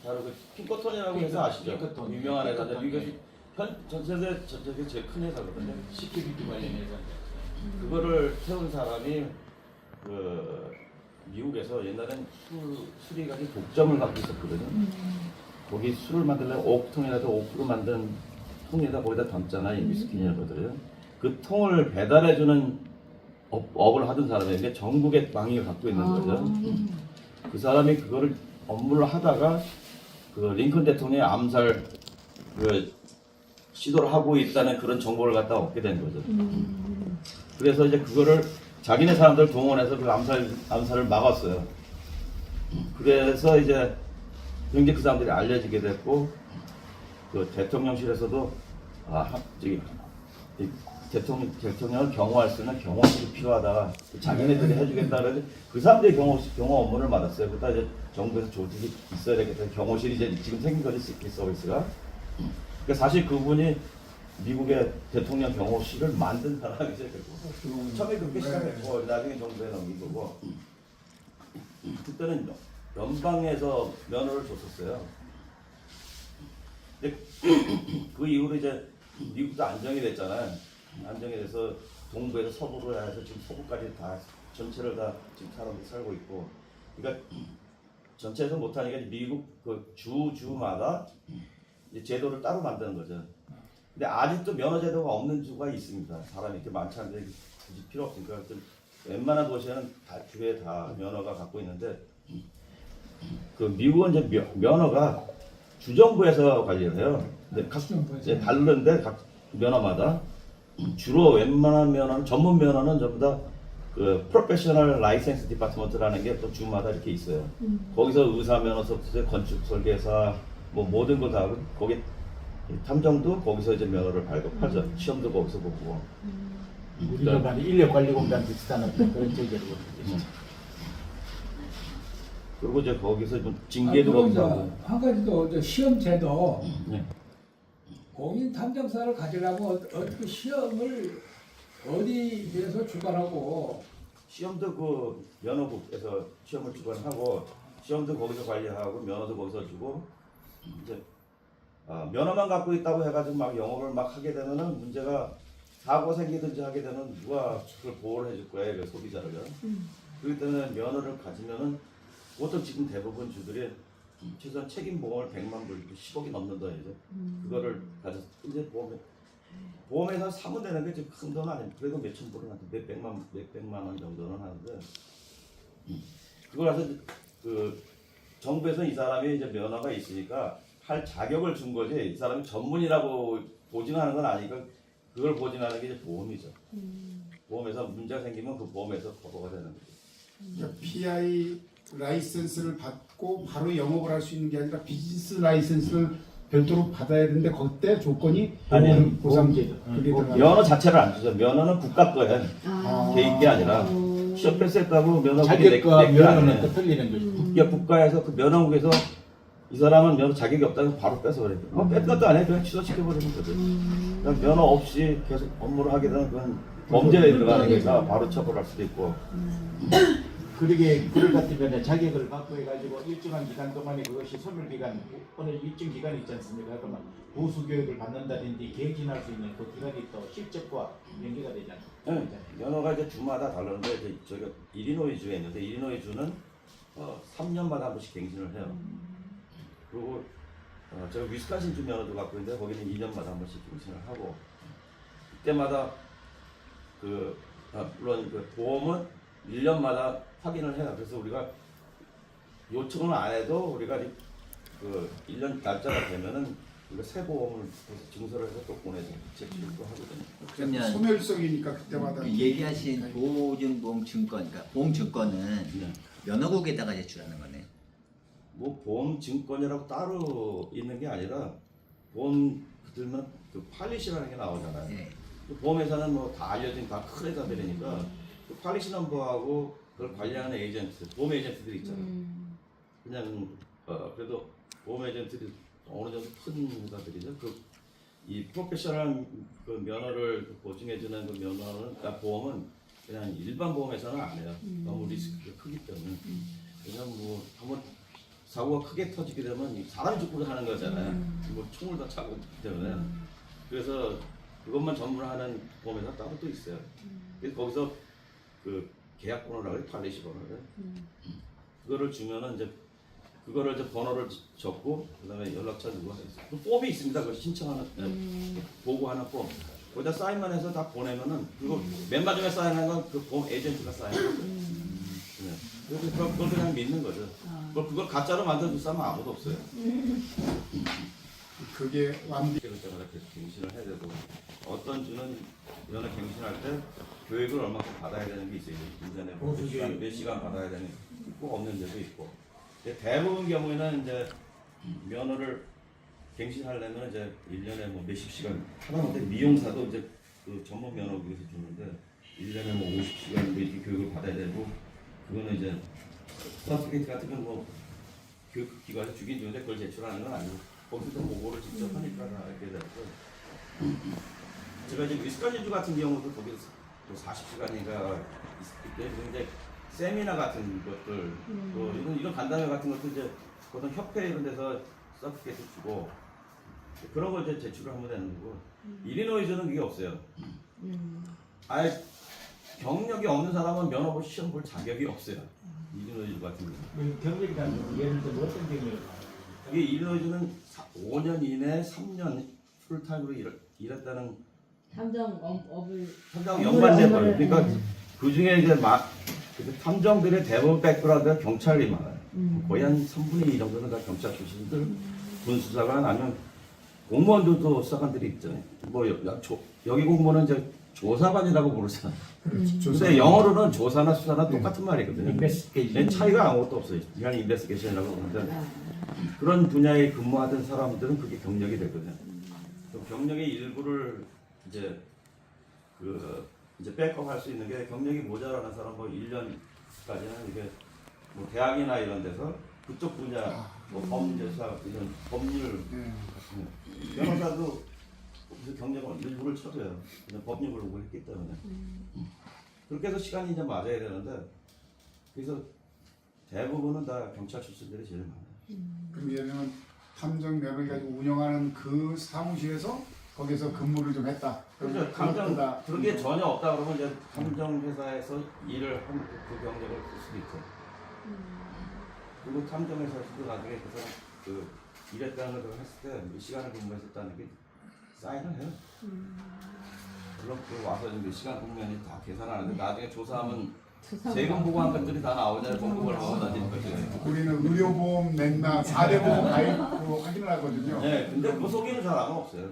다루고 핑커톤이라고 해서 아시죠? 핑커톤. 유명한 회사인데 핑커톤. 미국에서 전 세계 전적에 제일 큰 회사거든요. 시큐리티 관련해서. 그거를 세운 사람이 그 미국에서 옛날엔 술이 독점을 갖고 있었거든요. 거기 술을 만들려면 오크통이라도 오크로 만든 통에다 거기다 담잖아, 이 위스키냐 거들요. 그 통을 배달해주는 업을 하던 사람인데 전국에 망의를 갖고 있는 거죠. 그 사람이 그거를 업무를 하다가 그 링컨 대통령의 암살 그 시도를 하고 있다는 그런 정보를 갖다 얻게 된 거죠. 그래서 이제 그거를 자기네 사람들 동원해서 그 암살을 막았어요. 그래서 이제 굉장히 그 사람들이 알려지게 됐고, 그 대통령실에서도 저기 대통령을 경호할 수 있는 경호실이 필요하다. 자기네들이 해주겠다. 그래서 그 사람들이 경호 업무를 맡았어요. 그러다 이제 정부에서 조직이 있어야 되겠다. 경호실이 이제 지금 생긴 거지, 시크릿 서비스가. 그러니까 사실 그분이 미국의 대통령 경호실을 만든 사람이죠. 처음에 그렇게 시작했고 나중에 정부에 넘긴 거고. 그때는 연방에서 면허를 줬었어요. 근데 그 이후로 이제 미국도 안정이 됐잖아요. 안정이 돼서 동부에서 서부로 해서 지금 서부까지 다 전체를 다 지금 사람들이 살고 있고. 그러니까 전체에서 못하니까 미국 그 주마다 이제 제도를 따로 만드는 거죠. 근데 아직도 면허 제도가 없는 주가 있습니다. 사람이 이렇게 많지 않은데 굳이 필요 없으니까 웬만한 도시에는 다 주에 다 면허가 갖고 있는데 그 미국은 이제 면허가 주정부에서 관리를 해요. 근데 각 다른데 각 면허마다 주로 웬만한 면허는 전문 면허는 전부 다 그 프로페셔널 라이센스 디파트먼트라는 게 또 주마다 이렇게 있어요. 거기서 의사 면허서부터 건축 설계사 뭐 모든 거 다 거기 탐정도 거기서 이제 면허를 발급하죠. 시험도 거기서 보고. 우리가 많이 인력 관리 공단 비슷한 어떤 그런 체계로. 그리고 이제 거기서 좀 징계도 거기서 하고. 한 가지 더 시험제도 네. 공인 탐정사를 가지려면 어떻게 시험을 어디에서 주관하고 시험도 그 면허국에서 시험을 주관하고 시험도 거기서 관리하고 면허도 거기서 주고 이제 면허만 갖고 있다고 해가지고 막 영업을 막 하게 되면은 문제가 사고 생기든지 하게 되면 누가 그걸 보호를 해줄 거예요, 그 소비자를. 그렇기 때문에 면허를 가지면은 보통 지금 대부분 주들이 최소한 책임 보험을 100만 불, 10억이 넘는 돈이죠. 그거를 가져서 이제 보험에서 사면 되는 게 지금 큰 돈 아니에요. 그래도 몇천 불은 하는데 몇백만 원 정도는 하는데 그걸 해서 그 정부에서 이 사람이 이제 면허가 있으니까 할 자격을 준 거지 이 사람이 전문이라고 보증하는 건 아니니까 그걸 보증하는 게 이제 보험이죠. 보험에서 문제가 생기면 그 보험에서 커버가 되는 거죠. 그러니까 PI 라이센스를 받고 바로 영업을 할 수 있는 게 아니라 비즈니스 라이센스를 별도로 받아야 되는데 그때 조건이 아니요. 보상제도. 그게 들어가요. 면허 자체를 안 주죠. 면허는 국가 거예요. 개인 게 아니라 시험 패스했다고 면허 자격과 면허는 또 틀리는 거죠. 국가에서 그 면허국에서 이 사람은 면허 자격이 없다면 바로 뺏어버려요. 뺀 것도 아니에요. 그냥 취소시켜버리는 거죠. 그냥 면허 없이 계속 업무를 하게 되면 그건 범죄에 들어가는 거니까 바로 처벌할 수도 있고. 그러게 그럴 같으면 자격을 받고 해가지고 일정한 기간 동안에 그것이 소멸 기간 어느 일정 기간이 있지 않습니까? 그러면 보수 교육을 받는다든지 개진할 수 있는 그 기간이 또 실적과 연계가 되지 않습니까? 네, 면허가 이제 주마다 다르는데 이제 저희가 일리노이 주에 있는데 일리노이 주는 3년마다 한 번씩 갱신을 해요. 그리고 제가 위스콘신 주 면허도 갖고 있는데 거기는 2년마다 한 번씩 갱신을 하고 그때마다 물론 그 보험은 1년마다 확인을 해요. 그래서 우리가 요청을 안 해도 우리가 그 1년 날짜가 되면은 우리가 새 보험을 증서를 해서 또 보내서 제출을 또 하거든요. 그러면 소멸성이니까 그때마다 얘기하신 보증보험 증권, 그러니까 보험 증권은 네. 면허국에다가 제출하는 거네. 뭐 보험 증권이라고 따로 있는 게 아니라 보험 들면 그 팔리시라는 게 나오잖아요. 네. 그 보험회사는 뭐 다 알려진 다 큰 회사들이니까 그 팔리시 넘버하고 그걸 관리하는 에이전트, 보험 에이전트들이 있잖아요. 그냥 그래도 보험 에이전트들이 어느 정도 큰 회사들이죠. 이 프로페셔널 그 면허를 보증해주는 그 면허는 그러니까 보험은 그냥 일반 보험회사는 안 해요. 너무 리스크가 크기 때문에. 그냥 뭐 한번 사고가 크게 터지게 되면 사람이 죽고 하는 거잖아요. 뭐 총을 다 차고 있기 때문에. 그래서 그것만 전문하는 보험회사 따로 또 있어요. 그래서 거기서 그 계약번호라고 해요. 팔리시 번호를. 그거를 주면은 이제 그거를 이제 번호를 적고 그다음에 연락처 누구가 있어요. 그 폼이 있습니다. 그걸 신청하는 보고하는 폼. 거기다 사인만 해서 다 보내면은 그거 맨 마지막에 사인한 건 그 보험 에이전트가 사인하거든요. 네. 그래서 그걸 그냥 믿는 거죠. 그걸 가짜로 만들어줄 사람은 아무도 없어요. 그게 완비 그럴 때마다 계속 갱신을 해야 되고 어떤 주는 이런 갱신할 때 교육을 얼마큼 받아야 되는 게 있어요. 인터넷 몇 시간 받아야 되는 게 있고 없는 데도 있고. 근데 대부분 경우에는 이제 면허를 갱신하려면 이제 1년에 뭐 몇십 시간 하다못해 미용사도 이제 그 전문 면허기에서 주는데 1년에 뭐 50시간 이렇게 교육을 받아야 되고 그거는 이제 서티피케이트 같은 건 뭐 교육기관에서 주긴 주는데 그걸 제출하는 건 아니고 거기서 보고를 직접 하니까 알게 되고 제가 이제 위스콘신주 같은 경우도 거기서 또 40시간인가 있을 때 이제 세미나 같은 것들 또 이런 간담회 같은 것도 이제 보통 협회 이런 데서 서티피케이트 주고 그런 걸 이제 제출을 하면 되는 거고 일리노이주는 그게 없어요. 아예 경력이 없는 사람은 면허 볼 시험 볼 자격이 없어요. 일리노이주 같은 경우. 경력이란 예를 들어 어떤 경력을 이게 일리노이주는 5년 이내 3년 풀타임으로 일했다는 탐정업을 탐정 연관돼버려요. 그러니까 그 중에 이제 그 탐정들의 대부분 백그라운드가 경찰이 많아요. 거의 한 3분의 2 정도는 다 경찰 출신들, 군수사관 아니면 공무원들도 사관들이 있잖아요. 뭐 여기 공무원은 이제 조사관이라고 부르잖아요. 근데 영어로는 조사나 수사나 똑같은 말이거든요. 인베스티게이션 차이가 아무것도 없어요. 그냥 인베스티게이션이라고 하는데 그런 분야에 근무하던 사람들은 그게 경력이 되거든요. 그 경력의 일부를 이제 이제 백업할 수 있는 게 경력이 모자라는 사람 뭐 1년까지는 이게 뭐 대학이나 이런 데서 그쪽 분야 뭐 범죄사 이런 법률 변호사도 그 경력을 일부를 쳐줘요. 그냥 법률을 공부했기 때문에 그렇게 해서 시간이 이제 맞아야 되는데 그래서 대부분은 다 경찰 출신들이 제일 많아요. 그럼 예를 들면 탐정 면허를 가지고 운영하는 그 사무실에서 거기서 근무를 좀 했다. 그렇죠. 탐정 그런 게 전혀 없다 그러면 이제 탐정 회사에서 일을 한 그 경력을 쓸 수도 있죠. 그리고 탐정 회사에서도 나중에 그 일했다는 걸 했을 때 몇 시간을 근무했었다는 게 사인을 해요. 물론 그 와서 몇 시간 근무했는지 다 계산하는데 나중에 조사하면 세금 보고한 것들이 다 나오잖아요. 공급을 하고 나중에 거죠. 우리는 의료보험 냈나 4대 보험 가입 확인을 하거든요. 네, 근데 그 속에는 잘 안 없어요.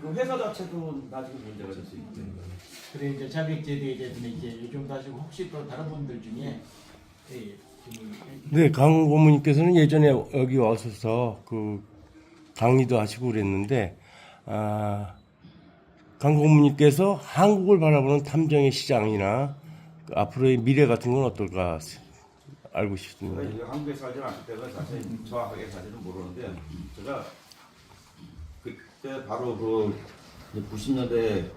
그 회사 자체도 나중에 문제가 될 수 있으니까. 그래 이제 자격제도에 대해서는 이제 요즘 가지고 혹시 또 다른 분들 중에 네, 강 고모님께서는 예전에 여기 와서서 그 강의도 하시고 그랬는데, 강 고모님께서 한국을 바라보는 탐정의 시장이나 그 앞으로의 미래 같은 건 어떨까 알고 싶습니다. 제가 이제 한국에 살지 않기 때문에 사실 정확하게 사실은 모르는데 제가 그때 바로 그 90년대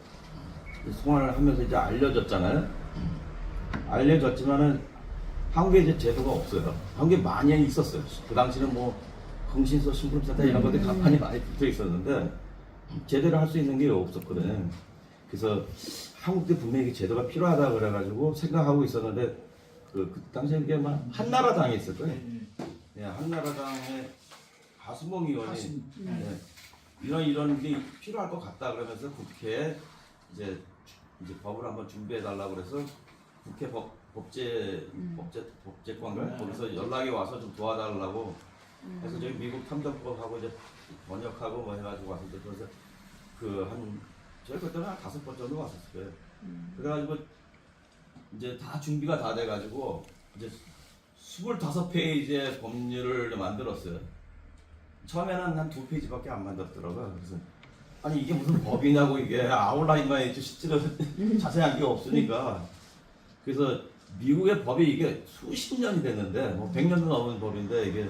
생활을 하면서 이제 알려졌잖아요. 알려졌지만은 한국에 이제 제도가 없어요. 한국에 많이 있었어요. 그 당시는 뭐 흥신소 신분센터 이런 것들이 간판이 많이 붙어 있었는데 제대로 할 수 있는 게 없었거든요. 그래서 한국도 분명히 제도가 필요하다 그래가지고 생각하고 있었는데 그 당시에 이게 막 한나라당이 있을 거예요. 네, 한나라당의 하수봉 의원이 네, 이런 게 필요할 것 같다 그러면서 국회에 이제 법을 한번 준비해 달라고 그래서 국회 법제관과 거기서 연락이 와서 좀 도와달라고 해서 저희 미국 탐정법하고 이제 번역하고 뭐 해가지고 왔는데 그래서 저희 그때는 한 5번 정도 왔었어요. 그래가지고 이제 다 준비가 다 돼가지고 이제 25페이지의 법률을 만들었어요. 처음에는 한 2페이지밖에 안 만들었더라고요. 그래서 아니 이게 무슨 법이냐고 이게 아웃라인만 있지 실제로 자세한 게 없으니까 그래서 미국의 법이 이게 수십 년이 됐는데 뭐 100년도 넘은 법인데 이게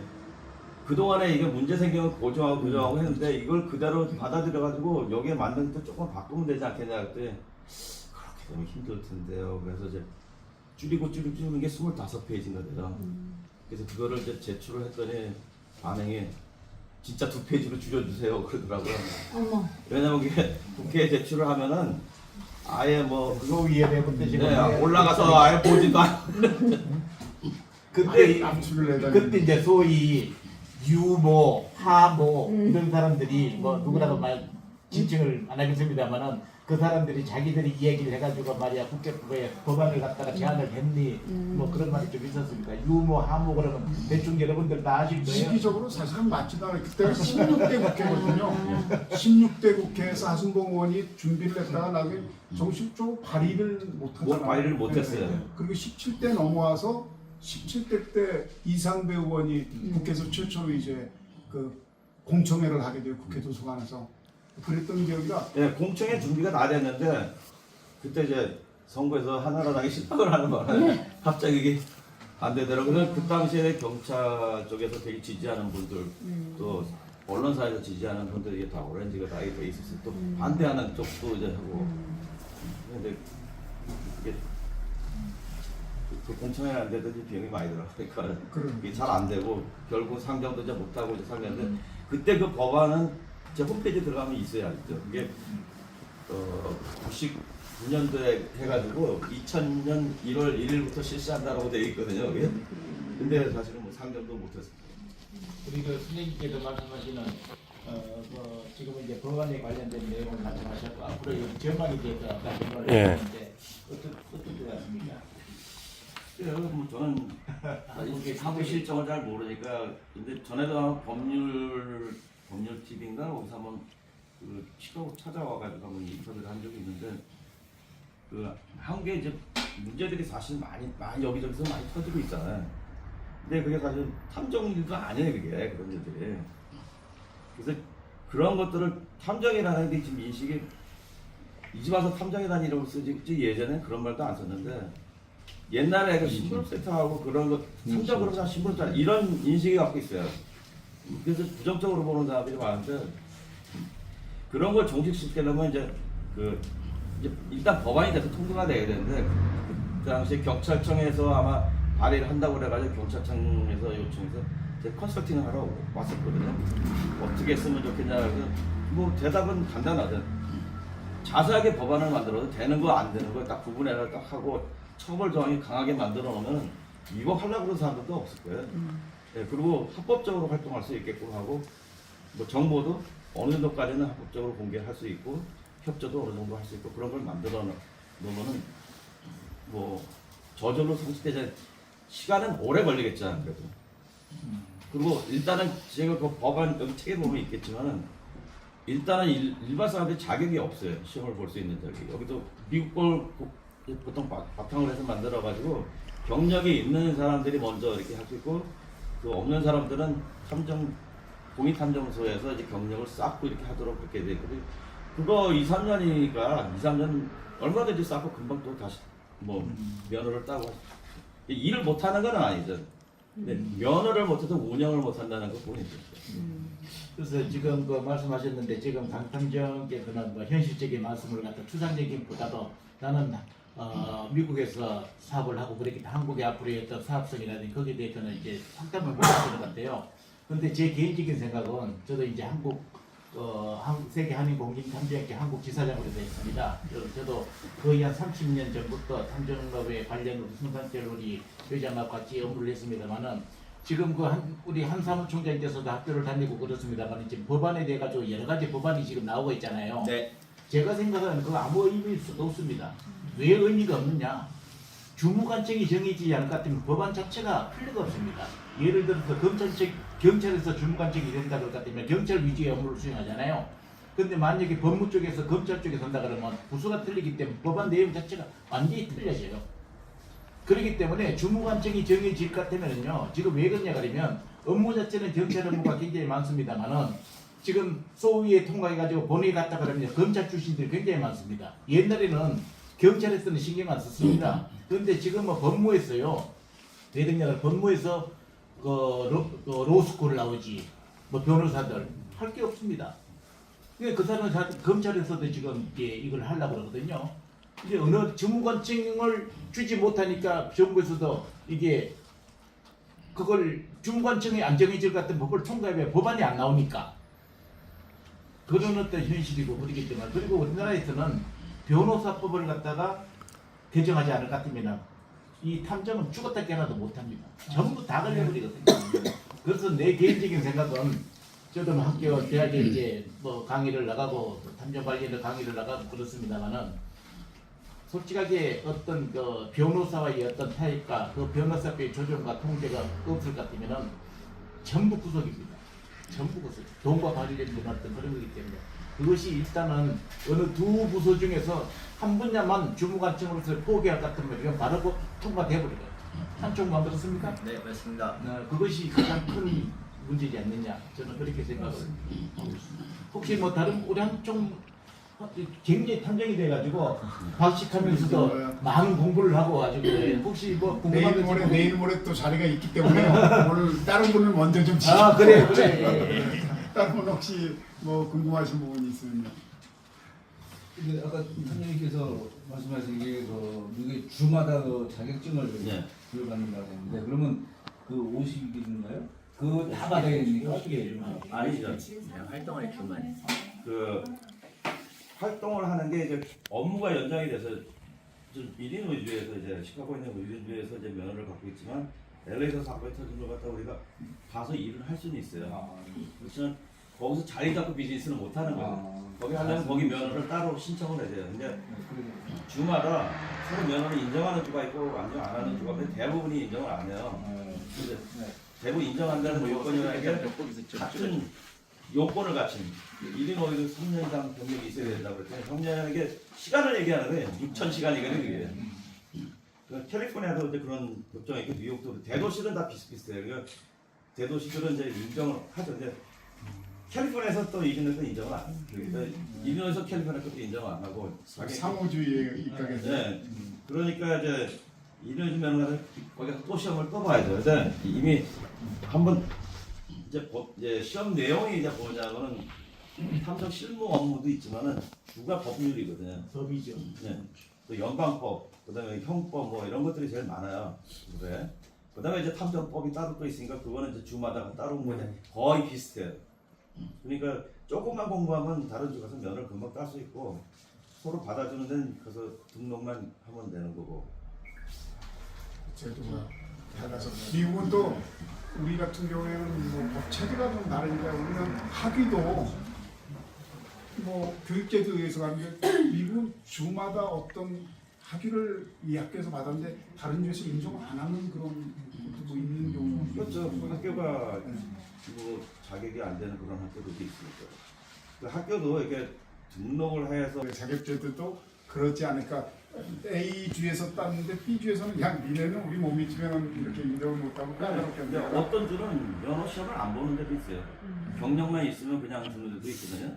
그동안에 이게 문제 생기면 고정하고 했는데 이걸 그대로 받아들여가지고 여기에 맞는 또 조금 바꾸면 되지 않겠냐 그랬더니 그렇게 되면 힘들 텐데요. 그래서 이제 줄이는 게 25페이지인가 되죠. 그래서 그거를 이제 제출을 했더니 반응이 진짜 2페이지로 줄여주세요 그러더라고요. 어머. 왜냐면 그게 국회에 제출을 하면은 아예 뭐 소위에 내분데 지금 네, 올라가서 아예 보지도 않고 그때 압수를 해달라는 그때 이제 소위 유모, 하모 이런 사람들이 뭐 누구라도 말 지칭을 안 하겠습니다만은 그 사람들이 자기들이 이야기를 해가지고 말이야 국회에 법안을 갖다가 제안을 했니 뭐 그런 말이 좀 있었습니다. 유모, 하모 그러면 대충 여러분들 다 아실 거예요. 시기적으로 사실은 맞지도 않아요. 그때가 16대 국회거든요. 16대 국회에서 하승봉 의원이 준비를 했다가 나중에 정식적으로 발의를 못하잖아요. 발의를 못했어요. 네. 그리고 17대 넘어와서 17대 때 이상배 의원이 국회에서 최초로 이제 그 공청회를 하게 돼요. 국회 도서관에서. 그랬던 기억이라 예, 공청회 준비가 다 됐는데 그때 이제 선거에서 한나라당이 실패를 하는 바람에 갑자기 이게 안 되더라고요. 그 당시에 경찰 쪽에서 되게 지지하는 분들 또 언론사에서 지지하는 분들이 이게 다 오렌지가 다 돼 있었어요. 또 반대하는 쪽도 이제 하고 근데 이게 그 공청회가 안 되더니 비용이 많이 들어가니까 이게 잘 안 되고 결국 상정도 이제 못하고 이제 상정했는데 그때 그 법안은 제 홈페이지에 들어가면 있어야 알죠. 이게 99년도에 해가지고 2000년 1월 1일부터 실시한다라고 되어 있거든요. 그게. 근데 사실은 뭐 상정도 못했습니다. 그리고 선생님께서 말씀하시는 지금은 이제 법안에 관련된 내용을 말씀하셨고 앞으로 이 전망에 대해서 아까 전망을 예. 했는데 어떤 것 같습니까? 뭐 저는 이게 사무 실정을 잘 모르니까 근데 전에도 법률 TV인가 거기서 한번 그 시카고 찾아와가지고 한번 인터뷰를 한 적이 있는데 그 한국에 이제 문제들이 사실 많이 여기저기서 많이 터지고 있잖아요. 근데 그게 사실 탐정 일도 아니에요 그게 그런 일들이. 그래서 그런 것들을 탐정이라는 게 지금 인식이 이 집 와서 탐정이라는 이름을 쓰지 예전에 그런 말도 안 썼는데 옛날에 그 신분 세트하고 그런 거 탐정으로 그냥 신분 세트 이런 인식이 갖고 있어요. 그래서 부정적으로 보는 사람들이 많은데 그런 걸 종식시키려면 이제 이제 일단 법안이 돼서 통과가 돼야 되는데 그 당시에 경찰청에서 아마 발의를 한다고 그래가지고 경찰청에서 요청해서 제 컨설팅을 하러 왔었거든요. 어떻게 했으면 좋겠냐 그래서 뭐 대답은 간단하죠. 자세하게 법안을 만들어도 되는 거 안 되는 거 딱 구분해서 딱 하고 처벌 조항이 강하게 만들어 놓으면 이거 하려고 그러는 사람들도 없을 거예요. 네, 그리고 합법적으로 활동할 수 있게끔 하고 뭐 정보도 어느 정도까지는 합법적으로 공개할 수 있고 협조도 어느 정도 할 수 있고 그런 걸 만들어 놓으면은 뭐 저절로 성취되자 시간은 오래 걸리겠죠 그래도. 그리고 일단은 제가 그 법안 여기 책에 보면 있겠지만은 일단은 일반 사람들이 자격이 없어요. 시험을 볼 수 있는 자격이. 여기도 미국 걸 보통 바탕을 해서 만들어 가지고 경력이 있는 사람들이 먼저 이렇게 할 수 있고 그 없는 사람들은 공익 탐정소에서 이제 경력을 쌓고 이렇게 하도록 그렇게 되거든요. 그거 2, 3년 얼마든지 쌓고 금방 또 다시 뭐 면허를 따고 일을 못 하는 건 아니죠. 근데 면허를 못해서 운영을 못 한다는 거 보이죠. 그래서 지금 그 말씀하셨는데 지금 강탐정께서는 뭐 현실적인 말씀을 갖다 추상적인보다도 나는 미국에서 사업을 하고 그랬기 때문에 한국의 앞으로의 어떤 사업성이라든지 거기에 대해서는 이제 상담을 못하는 것 같아요. 그런데 제 개인적인 생각은 저도 이제 세계 한인 공인 탐정학회 한국 지사장으로 되어 있습니다. 저도 거의 한 30년 전부터 탐정업에 관련 승산절 우리 회장과 같이 업무를 했습니다만은 지금 우리 한 사무총장께서도 학교를 다니고 그렇습니다만 지금 법안에 대해 가지고 여러 가지 법안이 지금 나오고 있잖아요. 네. 제가 생각하는 그거 아무 의미일 수도 없습니다. 왜 의미가 없느냐? 주무관청이 정해지지 않을 것 같으면 법안 자체가 필요가 없습니다. 예를 들어서 경찰에서 주무관청이 된다 그럴 것 같으면 경찰 위주의 업무를 수행하잖아요. 근데 만약에 법무 쪽에서 검찰 쪽에 선다 그러면 부수가 틀리기 때문에 법안 내용 자체가 완전히 틀려져요. 그렇기 때문에 주무관청이 정해질 것 같으면요. 지금 왜 그러냐 그러면 업무 자체는 경찰 업무가 굉장히 많습니다만은 지금 소위에 통과해가지고 본회의 갔다 그러면 검찰 출신들이 굉장히 많습니다. 옛날에는 경찰에서는 신경 안 썼습니다. 그런데 지금 뭐 법무에서요. 대등량을 법무에서 로스쿨 나오지 뭐 변호사들 할 게 없습니다. 그 사람은 검찰에서도 지금 이걸 하려고 그러거든요. 이제 어느 주무관청을 주지 못하니까 정부에서도 이게 그걸 주무관청이 안 정해질 것 같은 법을 통과해 법안이 안 나오니까 그런 어떤 현실이고 그렇기 때문에 그리고 우리나라에서는 변호사법을 갖다가 개정하지 않을 것 같으면 이 탐정은 죽었다 깨어나도 못합니다. 전부 다 걸려버리거든요. 그래서 내 개인적인 생각은 저도 뭐 학교 대학에 이제 뭐 강의를 나가고 탐정 관련된 강의를 나가고 그렇습니다만은 솔직하게 어떤 그 변호사와의 어떤 타협과 그 변호사의 조정과 통제가 없을 것 같으면은 전부 구속입니다. 전부 구속. 돈과 관련된 어떤 그런 거기 때문에 그것이 일단은 어느 두 부서 중에서 한 분야만 주무관청으로서 포기할 것 같으면 이건 바로 통과돼 버리거든요. 한쪽만 그렇습니까? 네, 맞습니다. 그것이 가장 큰 문제지 않느냐 저는 그렇게 생각을 하고 있습니다. 혹시 뭐 다른 우리 한쪽 굉장히 탐정이 돼가지고 박식하면서도 많은 공부를 하고 가지고 혹시 뭐 궁금한 거 내일 모레 또 자리가 있기 때문에 오늘 다른 분을 먼저 좀 아 그래 그래. 다른 분 혹시 뭐 궁금하신 부분이 있으면요. 근데 아까 탐정님께서 말씀하신 게 이게 주마다 그 자격증을 네. 부여받는다고 했는데 그러면 그 50일인가요? 그거 다 받아야 됩니까? 어떻게 해주나? 아니죠. 그냥 활동을 주만. 그 활동을 하는 게 이제 업무가 연장이 돼서 좀 1인 의주에서 이제 시카고에 있는 의주에서 이제 면허를 갖고 있지만 LA에서 사건이 터진 걸 갖다 우리가 가서 일을 할 수는 있어요. 그렇지만 거기서 자리 잡고 비즈니스는 못 하는 거예요. 거기 하려면 거기 면허를 따로 신청을 해야 돼요. 근데 주마다 서로 면허를 인정하는 주가 있고 인정 안 하는 주가 있는데 대부분이 인정을 안 해요. 근데 대부분 인정한다는 요건이라는 게 같은 요건을 갖춘 1인 5일은 3년 이상 경력이 있어야 된다고 그랬더니 3년이라는 게 시간을 얘기하는 거예요. 6,000시간이거든요. 그게. 그 캘리포니아도 이제 그런 법정이 있고 뉴욕도 대도시는 다 비슷비슷해요. 그러니까 대도시들은 이제 인정을 하죠. 근데 캘리포니아에서 또 이민들은 인정을 안 해요. 그러니까 이민에서 캘리포니아 것도 인정을 안 하고 상호주의에 입각해서. 네. 그러니까 이제 이민을 면허를 거기서 또 시험을 또 봐야죠. 근데 이미 한번 이제 시험 내용이 이제 뭐냐면은 탐정 실무 업무도 있지만은 주가 법률이거든요. 법이죠. 네. 또 연방법, 그다음에 형법 뭐 이런 것들이 제일 많아요. 그래. 그다음에 이제 탐정법이 따로 또 있으니까 그거는 이제 주마다 따로 온 거냐 거의 비슷해요. 그러니까 조금만 공부하면 다른 주 가서 면허를 금방 딸 수 있고 서로 받아주는 데는 가서 등록만 하면 되는 거고. 제도가 달라서 미국은 또 우리 같은 경우에는 뭐 법체계가 좀 다르니까 우리는 학위도 뭐 교육제도에 의해서 가는 게 미국은 주마다 어떤 학위를 이 학교에서 받았는데 다른 주에서 인정 안 하는 그런 것도 뭐 있는 경우. 그렇죠. 학교가 뭐 자격이 안 되는 그런 학교도 있으니까. 그 학교도 이렇게 등록을 해서 자격제도도 그렇지 않을까. A 주에서 땄는데 B 주에서는 야 니네는 우리 몸이 치면 이렇게 인정을 못하고 까다롭게 근데 한다. 어떤 주는 면허 시험을 안 보는 데도 있어요. 경력만 있으면 그냥 주는 데도 있거든요.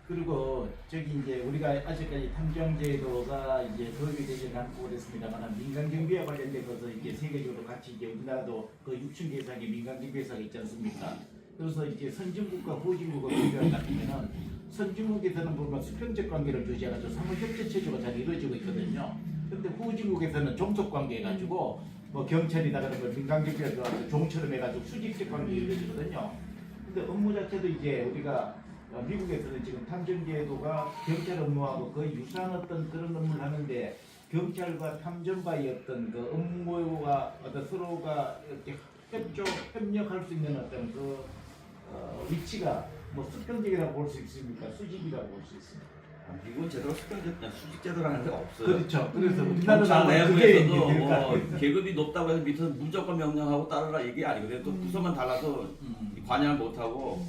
그리고 저기 이제 우리가 아직까지 탐정제도가 이제 도입이 되지 않고 그랬습니다만 민간경비와 관련된 것은 이제 세계적으로 같이 이제 우리나라도 그 6천 개 이상의 민간경비회사가 있지 않습니까? 그래서 이제 선진국과 후진국을 비교할 것 같으면은 선진국에서는 보면 수평적 관계를 유지해가지고 상호협조 체제가 잘 이루어지고 있거든요. 근데 후진국에서는 종속 관계 해가지고 뭐 경찰이다 그러면 민간경비가 들어와서 종처럼 해가지고 수직적 관계 이루어지거든요. 근데 업무 자체도 이제 우리가 미국에서는 지금 탐정제도가 경찰 업무하고 거의 유사한 어떤 그런 업무를 하는데 경찰과 탐정과의 어떤 그 업무와 어떤 서로가 이렇게 협력할 수 있는 어떤 그 위치가 뭐 수평적이라고 볼 수 있습니까? 수직이라고 볼 수 있습니까? 미국은 제대로 수직제도라는 데가 없어요. 그렇죠. 그래서 경찰 우리나라는 그게 이제 내부에서도 될까? 뭐 계급이 높다고 해서 밑에서 무조건 명령하고 따르라 이게 아니거든요. 또 부서만 달라서 관여를 못하고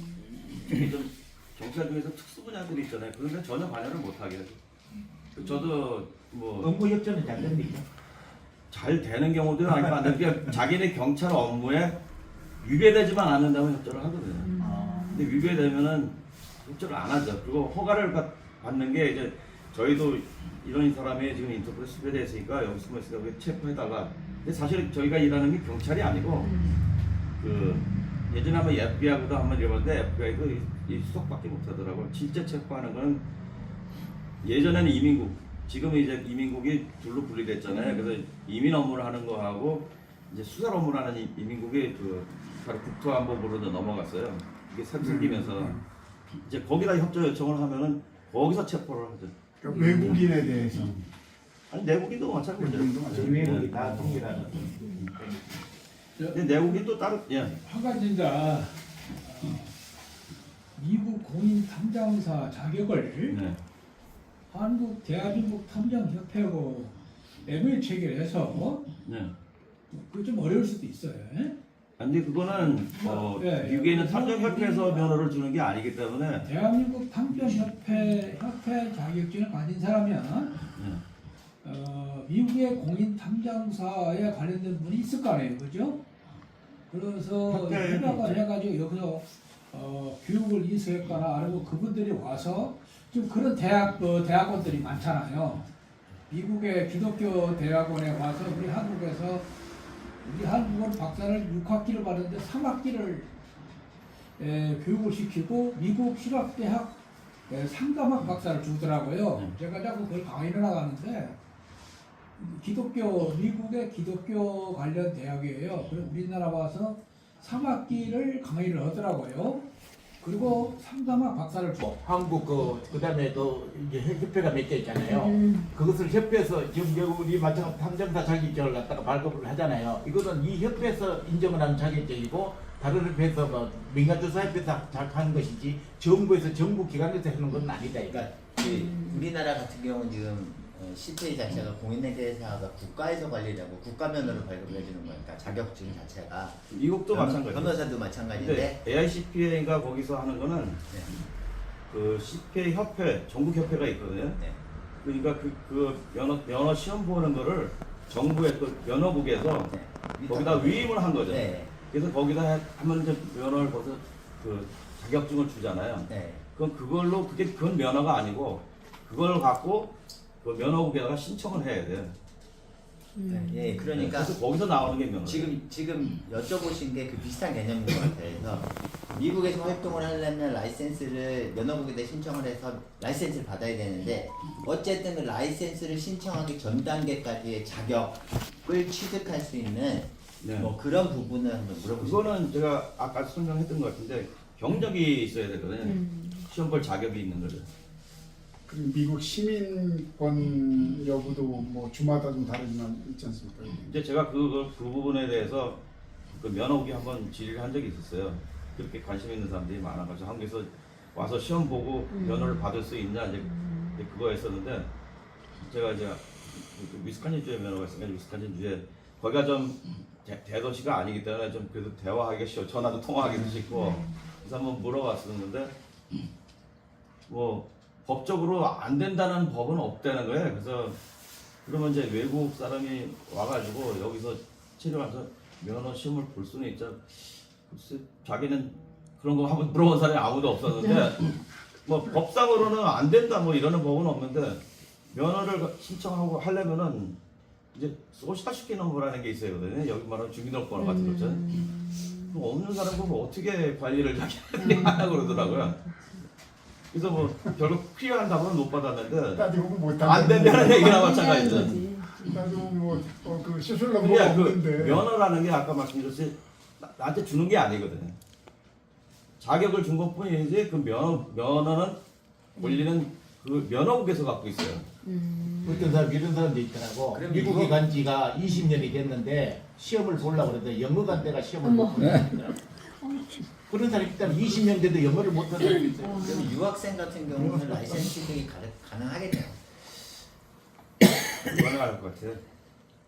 특히 좀 경찰 중에서 특수 분야들이 있잖아요. 그런데 전혀 관여를 못하게 해서 저도 뭐 업무 협조는 잘 됩니까? 잘 되는 경우도 아니고 안 되는 게 자기네 경찰 업무에 위배되지만 않는다면 협조를 하거든요. 근데 위배되면은 협조를 안 하죠. 그리고 허가를 받는 게 이제 저희도 이런 사람이 지금 인터폴에 수배돼 있으니까 여기 숨어 있으니까 여기 체포해달라. 근데 사실 저희가 일하는 게 경찰이 아니고 그 예전에 한번 FBI하고도 한번 일해봤는데 FBI도 이 수석밖에 못하더라고요. 진짜 체포하는 건 예전에는 이민국, 지금은 이제 이민국이 둘로 분리됐잖아요. 그래서 이민 업무를 하는 거하고 이제 수사 업무라는 이민국이 그 바로 국토안보부로 넘어갔어요. 이게 새로 생기면서 이제 거기다 협조 요청을 하면은 거기서 체포를 하죠. 그러니까 외국인에 대해서 아니 내국인도 마찬가지죠. 외국이 다 동일하는. 근데 내국인도 따로 예. 한 가지입니다. 미국 공인 탐정사 자격을 네. 한국 대한민국 탐정협회하고 매물 체결해서 네. 그 좀 어려울 수도 있어요. 예? 근데 그거는 네, 미국에 있는 네. 탐정협회에서 면허를 주는 게 아니기 때문에 대한민국 탐정협회 자격증을 가진 사람이면 네. 미국의 공인 탐정사에 관련된 분이 있을 거 아니에요, 그죠? 그래서 협회에는 협약을 해가지고 여기서 교육을 이수했거나 아니면 그분들이 와서 좀 그런 대학원들이 많잖아요. 미국의 기독교 대학원에 와서 우리 한국은 박사를 6학기를 받는데 3학기를 교육을 시키고 미국 실학대학 상담학 박사를 주더라고요. 제가 자꾸 그걸 강의를 나가는데 미국의 기독교 관련 대학이에요. 그래서 우리나라 와서 3학기를 강의를 하더라고요. 그리고 상담학 박사를 줘. 한국 그다음에 또 이제 협회가 몇 개 있잖아요. 그것을 협회에서 지금 우리 마찬가지 탐정사 자격증을 갖다가 발급을 하잖아요. 이거는 이 협회에서 인정을 하는 자격증이고 다른 협회에서 뭐 민간조사협회에서 하는 것이지 정부에서 정부 기관에서 하는 건 아니다. 그러니까 우리나라 같은 경우는 지금 CPA 자체가 공인중개사가 국가에서 관리하고 국가 면허를 발급해 주는 거니까 자격증 자체가 미국도 마찬가지죠. 변호사도 마찬가지인데 근데 AICPA가 거기서 하는 거는 네. 그 CPA 협회, 전국 협회가 있거든요. 네. 그러니까 그 면허 시험 보는 거를 정부의 그 면허국에서 네. 거기다 위임을 한 거죠. 네. 그래서 거기다 하면 이제 면허를 벌써 그 자격증을 주잖아요. 네. 그럼 그건 면허가 아니고 그걸 갖고 그 면허국에다가 신청을 해야 돼. 예, 그러니까 그래서 거기서 나오는 게 면허. 지금 여쭤보신 게 그 비슷한 개념인 것 같아요. 그래서 미국에서 활동을 하려면 라이센스를 면허국에다 신청을 해서 라이센스를 받아야 되는데 어쨌든 그 라이센스를 신청하기 전 단계까지의 자격을 취득할 수 있는 네. 뭐 그런 부분을 한번 물어보시죠. 그거는 제가 아까 설명했던 것 같은데 경력이 있어야 되거든요. 시험 볼 자격이 있는 거죠. 그리고 미국 시민권 여부도 뭐 주마다 좀 다르지만 있지 않습니까? 이제 제가 그 부분에 대해서 그 면허국이 한번 질의를 한 적이 있었어요. 그렇게 관심 있는 사람들이 많아가지고 한국에서 와서 시험 보고 면허를 받을 수 있냐 이제 그거 했었는데 제가 이제 그 위스콘신주에 면허가 있으니까 위스콘신주에 거기가 좀 대도시가 아니기 때문에 좀 그래도 대화하기가 쉬워. 전화도 통화하기도 쉽고 그래서 한번 물어봤었는데 뭐 법적으로 안 된다는 법은 없다는 거예요. 그래서 그러면 이제 외국 사람이 와가지고 여기서 체류하면서 면허 시험을 볼 수는 있죠. 글쎄 자기는 그런 거 한번 물어본 사람이 아무도 없었는데 뭐 법상으로는 안 된다 뭐 이러는 법은 없는데 면허를 신청하고 하려면은 이제 소셜시키는 거라는 게 있어요. 여기 말하는 주민등록번호 같은 거 있잖아요. 없는 사람 보면 어떻게 관리를 자기한테 하라고 그러더라고요. 그래서 뭐 결국 필요한 답은 못 받았는데 따지고 못하는 안 된다는 얘기나 마찬가지죠. 따지고 뭐그 수술로 뭐 그러니까 그 없는데 면허라는 게 아까 말씀드렸듯이 나한테 주는 게 아니거든요. 자격을 준 것뿐이지 그 면허는 권리는 그 면허국에서 갖고 있어요. 어떤 사람 이런 사람도 있더라고. 그럼 미국에 이거- 간 지가 20년이 됐는데 시험을 보려고 그러는데 영어 간 데가 시험을 못 보더라고. 그런 사람이 있다면 20년 돼도 영어를 못 하는 사람이 있어요. 그럼 유학생 같은 경우는 라이센스 취득이 가능하겠네요. 불가능할 것 같아요.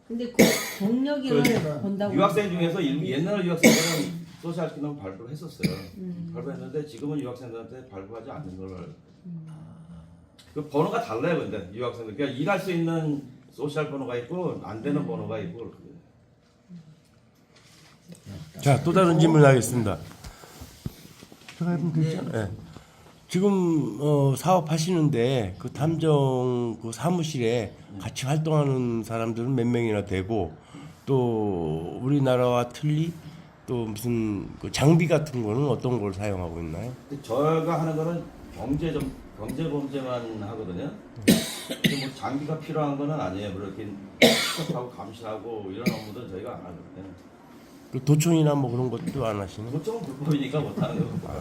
근데 그 경력을 그러니까 본다고. 유학생 중에서 옛날 유학생들은 소셜 기능 발부를 했었어요. 발부했는데 지금은 유학생들한테 발부하지 않는 걸로 알고. 그 번호가 달라요, 근데 유학생들. 그러니까 일할 수 있는 소셜 번호가 있고 안 되는 번호가 있고 그렇게. 자, 또 다른 질문 하겠습니다. 제가 해보면 되죠? 네. 지금 사업하시는데 그 탐정 그 사무실에 같이 활동하는 사람들은 몇 명이나 되고 또 우리나라와 틀리 또 무슨 그 장비 같은 거는 어떤 걸 사용하고 있나요? 근데 저희가 하는 거는 경제 좀 경제 범죄만 하거든요. 근데 뭐 장비가 필요한 거는 아니에요. 그렇게 수첩하고 감시하고 이런 업무도 저희가 안 하거든요. 그 도청이나 뭐 그런 것도 안 하시는? 보통 불법이니까 못 하는 거고.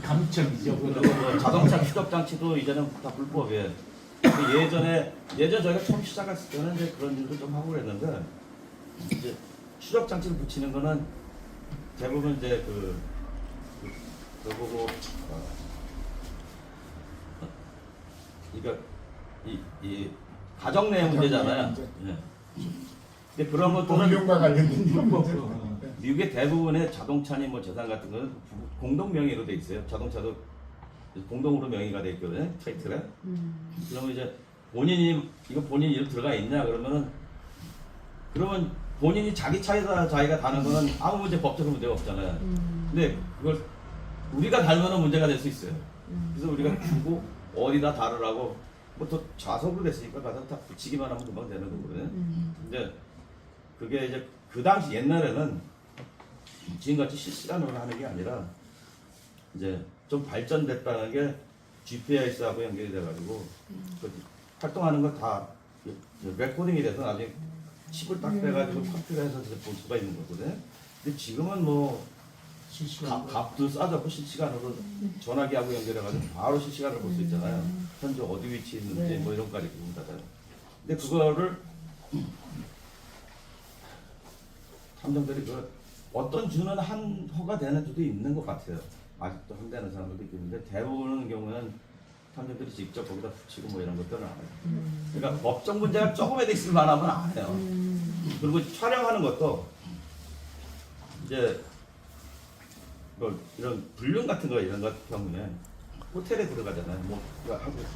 감청이죠. 그리고 뭐 자동차 추적 장치도 이제는 다 불법이에요. 근데 예전 저희가 처음 시작했을 때는 이제 그런 일도 좀 하고 그랬는데 이제 추적 장치를 붙이는 거는 대부분 이제 그거고 그러니까 이 가정 내 문제잖아요. 예. 근데 그런 것들은 공룡과 관련된 이런 문제. 미국의 대부분의 자동차니 뭐 재산 같은 거는 공동 명의로 돼 있어요. 자동차도 공동으로 명의가 돼 있거든요. 타이틀에. 그러면 이제 본인이 이거 본인 이름 들어가 있냐 그러면 본인이 자기 차에서 자기가 다는 거는 아무 문제 법적으로 문제가 없잖아요. 근데 그걸 우리가 달면은 문제가 될 수 있어요. 그래서 우리가 주고 어디다 다르라고 뭐 또 좌석으로 됐으니까 가서 다 붙이기만 하면 금방 되는 거거든요. 근데 그게 이제 그 당시 옛날에는 지금같이 실시간으로 하는 게 아니라 이제 좀 발전됐다는 게 GPS하고 연결이 돼가지고 그 활동하는 거 다 레코딩이 돼서 나중에 칩을 딱 빼가지고 컴퓨터에서 볼 수가 있는 거거든요. 근데 지금은 뭐 값도 싸졌고 실시간으로 전화기하고 연결해가지고 바로 실시간으로 볼 수 있잖아요. 현재 어디 위치에 있는지 뭐 이런 거까지 본다잖아요. 근데 그거를 탐정들이 어떤 주는 한 허가 되는 주도 있는 것 같아요. 아직도 한다는 사람들도 있는데 대부분의 경우는 탐정들이 직접 거기다 붙이고 뭐 이런 것들은 안 해요. 그러니까 법적 문제가 조금이라도 있을 만하면 안 해요. 그리고 촬영하는 것도 이제 뭐 이런 불륜 같은 거 이런 것 경우에 호텔에 들어가잖아요. 뭐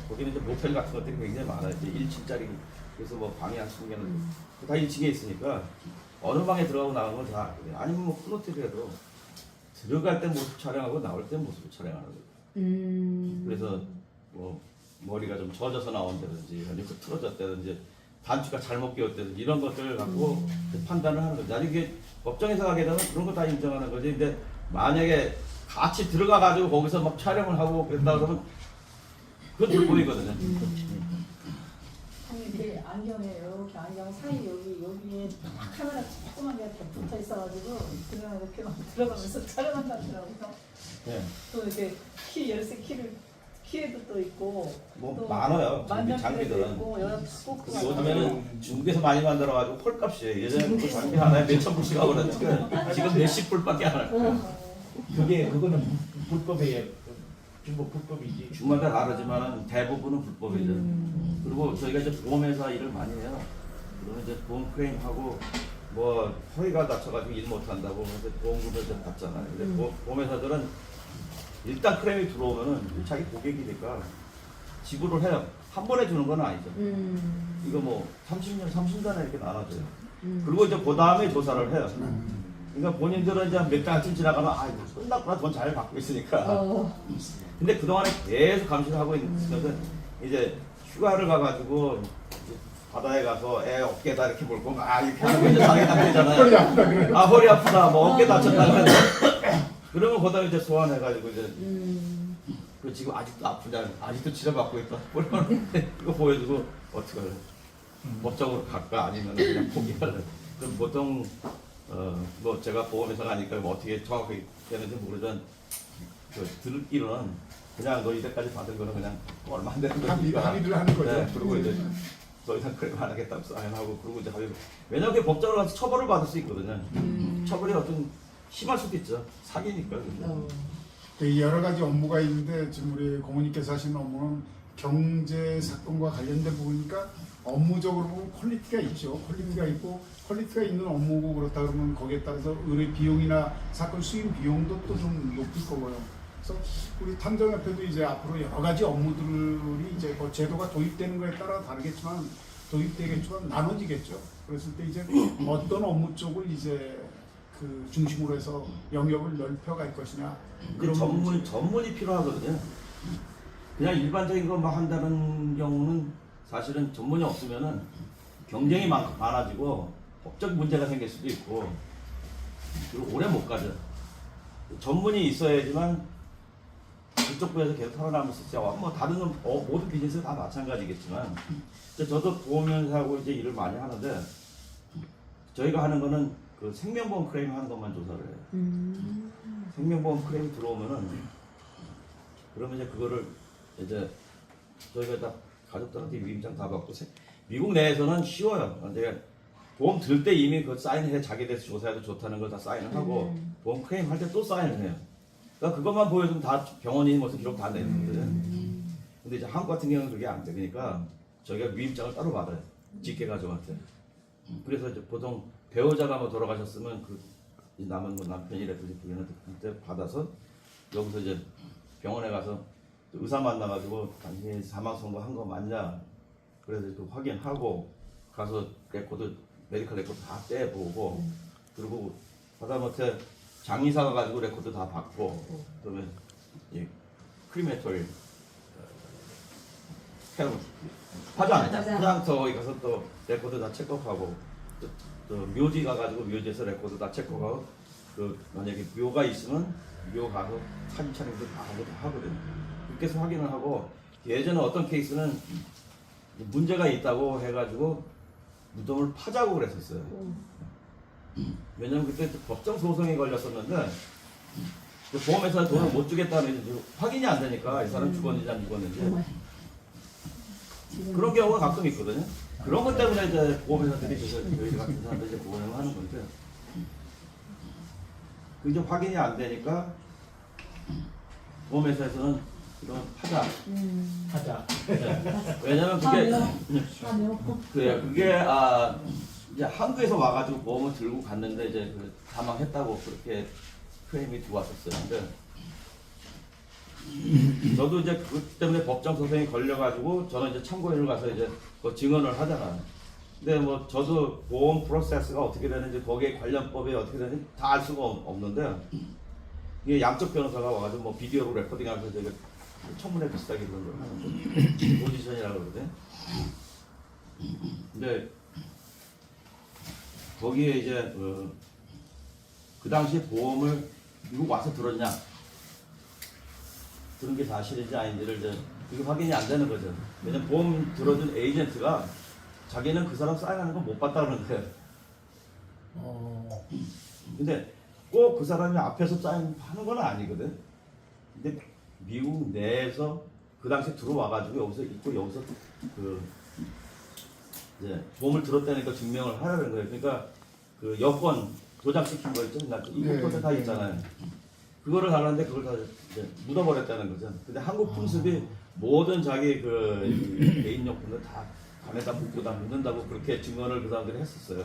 거기는 이제 모텔 같은 것들이 굉장히 많아요. 이제 1층짜리 그래서 뭐 방이 한 20개는 다 1층에 있으니까 어느 방에 들어가고 나가는 건 다 알거든요. 아니면 뭐 큰 호텔이라도 들어갈 때 모습 촬영하고 나올 때 모습을 촬영하는 거예요. 그래서 뭐 머리가 좀 젖어서 나온다든지 아니면 흐트러졌다든지 단추가 잘못 끼웠다든지 이런 것들을 갖고 판단을 하는 거죠. 나중에 이게 법정에서 가게 되면 그런 거 다 인정하는 거지. 근데 만약에 같이 들어가 가지고 거기서 막 촬영을 하고 그랬다 그러면 그건 불법이거든요. 아니 이게 안경에 이렇게 안경 사이 여기에 카메라 조그만 게 이렇게 붙어 있어가지고 그냥 이렇게 막 들어가면서 촬영한다더라고요. 네. 또 이렇게 키 열쇠 키에도 또 있고 뭐 또 많아요. 만년필에도 장비들은. 있고 여러 스포크가 요즘에는 중국에서 많이 만들어가지고 헐값이에요. 예전에 그 장비 하나에 몇천 불씩 하고 그랬는데 지금 몇십 불밖에 안 해요. 그거는 불법이에요. 중국 불법이지. 주마다 다르지만 대부분은 불법이죠. 그리고 저희가 이제 보험회사 일을 많이 해요. 그러면 이제 보험 클레임하고 뭐 허리가 다쳐가지고 일 못한다고 해서 보험금을 좀 받잖아요. 근데 보험회사들은 일단 클레임이 들어오면은 자기 고객이니까 지불을 해요. 한 번에 주는 건 아니죠. 이거 뭐 30년에 이렇게 나눠줘요. 그리고 이제 그 다음에 조사를 해요. 그러니까 본인들은 이제 몇 달쯤 지나가면 아 이거 끝났구나 돈 잘 받고 있으니까. 근데 그동안에 계속 감시를 하고 있으면서 이제 휴가를 가가지고 이제 바다에 가서 애 어깨다 이렇게 물고 막 이렇게 하면 이제 장애 다치잖아요. 허리 아프다 그래. 아 허리 아프다 뭐 어깨 다쳤다 그러면 거기다 이제 소환해가지고 이제 그 지금 아직도 아프냐 아직도 치료받고 있다 이거 보여주고 어떻게 할래? 법적으로 갈까 아니면 그냥 포기할래? 그럼 보통 뭐 제가 보험회사가 아니까 뭐 어떻게 정확하게 되는지 모르지만 들기로는 그냥 너 이때까지 받은 거는 그냥 얼마 안 되는 거니까 합의를 하는 거죠. 네, 그리고 이제 더 이상 그래 안 하겠다고 사인하고 그리고 이제 합의. 왜냐면 그게 법적으로 가서 처벌을 받을 수 있거든요. 처벌이 어떤 심할 수도 있죠. 사기니까. 여러 가지 업무가 있는데 지금 우리 고모님께서 하시는 업무는 경제 사건과 관련된 부분이니까 업무적으로 보면 퀄리티가 있죠. 퀄리티가 있고 퀄리티가 있는 업무고 그렇다 그러면 거기에 따라서 의뢰 비용이나 사건 수임 비용도 또 좀 높을 거고요. 그래서 우리 탐정협회도 이제 앞으로 여러 가지 업무들이 이제 뭐 제도가 도입되는 거에 따라 다르겠지만 도입되겠지만 나눠지겠죠. 그랬을 때 이제 어떤 업무 쪽을 이제 그 중심으로 해서 영역을 넓혀갈 것이냐. 그런 전문이 필요하거든요. 그냥 일반적인 것만 한다는 경우는 사실은 전문이 없으면은 경쟁이 많아지고 법적 문제가 생길 수도 있고 그리고 오래 못 가죠. 전문이 있어야지만 그쪽 부에서 계속 살아남을 수 있죠. 뭐 다른 모든 비즈니스 다 마찬가지겠지만 저도 보험회사하고 이제 일을 많이 하는데 저희가 하는 거는 그 생명보험 클레임 하는 것만 조사를 해요. 생명보험 클레임 들어오면은 그러면 이제 그거를 이제 저희가 다 가족들한테 위임장 다 받고 미국 내에서는 쉬워요. 내가 보험 들 때 이미 그 사인해 자기에 대해서 조사해도 좋다는 걸 다 사인을 하고 보험 클레임 할 때 또 사인을 해요. 그러니까 그것만 보여주면 다 병원이 무슨 기록 다 내는거든. 근데 이제 한국 같은 경우는 그게 안 되니까 저희가 위임장을 따로 받아요. 직계 가족한테. 그래서 이제 보통 배우자가 뭐 돌아가셨으면 그 남은 뭐 남편이라든지 부인한테 받아서 여기서 이제 병원에 가서 의사 만나가지고 당신이 사망 선고한 거 맞냐? 그래서 그 확인하고 가서 레코드 메디컬 레코드 다 떼보고 그리고 하다못해 장의사가 가지고 레코드 다 받고 그러면 이 크리메토리 화장터에 가서 또 레코드 다 체크하고 또 묘지 가가지고 묘지에서 레코드 다 체크하고 그 만약에 묘가 있으면 묘 가서 사진 촬영도 다 하거든요. 그렇게 해서 확인을 하고 예전에 어떤 케이스는 문제가 있다고 해가지고 무덤을 파자고 그랬었어요. 왜냐면 그때 법정 소송에 걸렸었는데 보험회사 돈을 못 주겠다는 확인이 안 되니까 이 사람 죽었는지 안 죽었는지 그런 경우가 가끔 있거든요. 그런 것 때문에 이제 보험회사들이 저희 같은 사람들이 이제 보험을 하는 건데 그 이제 확인이 안 되니까 보험회사에서는 이건 파자. 하자. 왜냐면 그게 이제 한국에서 와가지고 보험을 들고 갔는데 이제 그 사망했다고 그렇게 클레임이 들어왔었어요. 근데 저도 이제 그것 때문에 법정 소송에 걸려가지고 저는 이제 참고인을 가서 이제 그 증언을 하잖아요. 근데 뭐 저도 보험 프로세스가 어떻게 되는지 거기에 관련법이 어떻게 되는지 다 알 수가 없는데 이게 양쪽 변호사가 와가지고 뭐 비디오로 레코딩하면서 되게 청문회 비슷하게 그런 걸 하는 거 오디션이라고 그러거든. 근데 거기에 이제 그 당시에 보험을 미국 와서 들었냐 들은 게 사실인지 아닌지를 이제 그게 확인이 안 되는 거죠. 왜냐면 보험 들어준 에이전트가 자기는 그 사람 사인하는 거 못 봤다 그러는데 근데 꼭 그 사람이 앞에서 사인하는 건 아니거든. 근데 미국 내에서 그 당시에 들어와가지고 여기서 있고 여기서 그 이제 보험을 들었다는 거 증명을 하라는 거예요. 그러니까 그 여권 도장시킨 거 있죠? 이것도 다 있잖아요. 그거를 하는데 그걸 다 이제 묻어버렸다는 거죠. 근데 한국 풍습이 모든 자기 그 개인용품을 다 간에다 묻고 다 묻는다고 그렇게 증언을 그 사람들이 했었어요.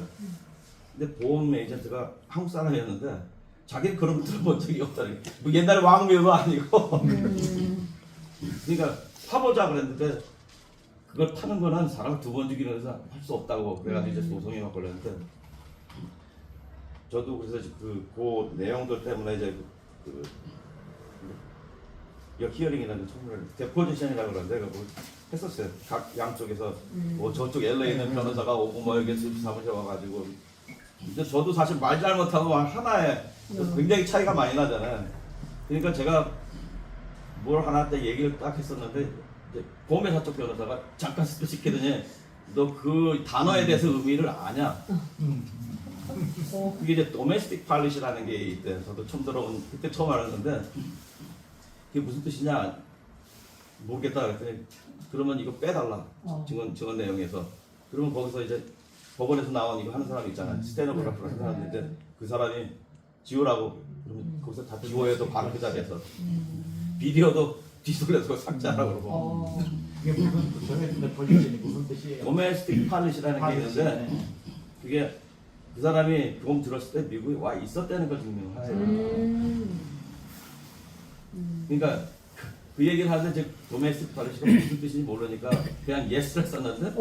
근데 보험 에이전트가 한국 사람이었는데 자기는 그런 거 들어본 적이 없다는 게 뭐 옛날에 왕묘도 아니고 그러니까 파보자 그랬는데 그걸 타는 거는 사람 두 번 죽이는 데서 할 수 없다고 그래가지고 이제 소송이 막 걸렸는데 저도 그래서 그 내용들 때문에 이제 히어링이라는 청문회를 데포지션이라고 그러는데 그거 했었어요. 각 양쪽에서 뭐 저쪽 LA 있는 변호사가 오고 뭐 여기 사무실 와가지고 이제 저도 사실 말 잘못하면 하나에 굉장히 차이가 많이 나잖아요. 그러니까 제가 뭘 하나 때 얘기를 딱 했었는데 이제 보험회사 쪽 변호사가 잠깐 스피치하더니 너 그 단어에 대해서 의미를 아냐? 그게 이제 도메스틱 팔리시라는 게 있대. 저도 처음 들어본 그때 처음 알았는데 그게 무슨 뜻이냐 모르겠다 그랬더니 그러면 이거 빼달라 증언 내용에서. 그러면 거기서 이제 법원에서 나온 이거 하는 사람 있잖아요. 스테노그래프를 하는 사람인데 그 사람이 지우라고 그러면 거기서 다 지워야도 바로 그 자리에서 비디오도 뒤돌려서 삭제하라고 그러고. 이게 무슨 도메스틱 폴리시니 무슨 뜻이에요? 도메스틱 팔리시라는 게 있는데 그게 그 사람이 보험 들었을 때 미국에 와 있었다는 걸 증명해요. 그러니까 그 얘기를 하는데 이제 도메스틱 팔리시가 무슨 뜻인지 모르니까 그냥 예스를 썼는데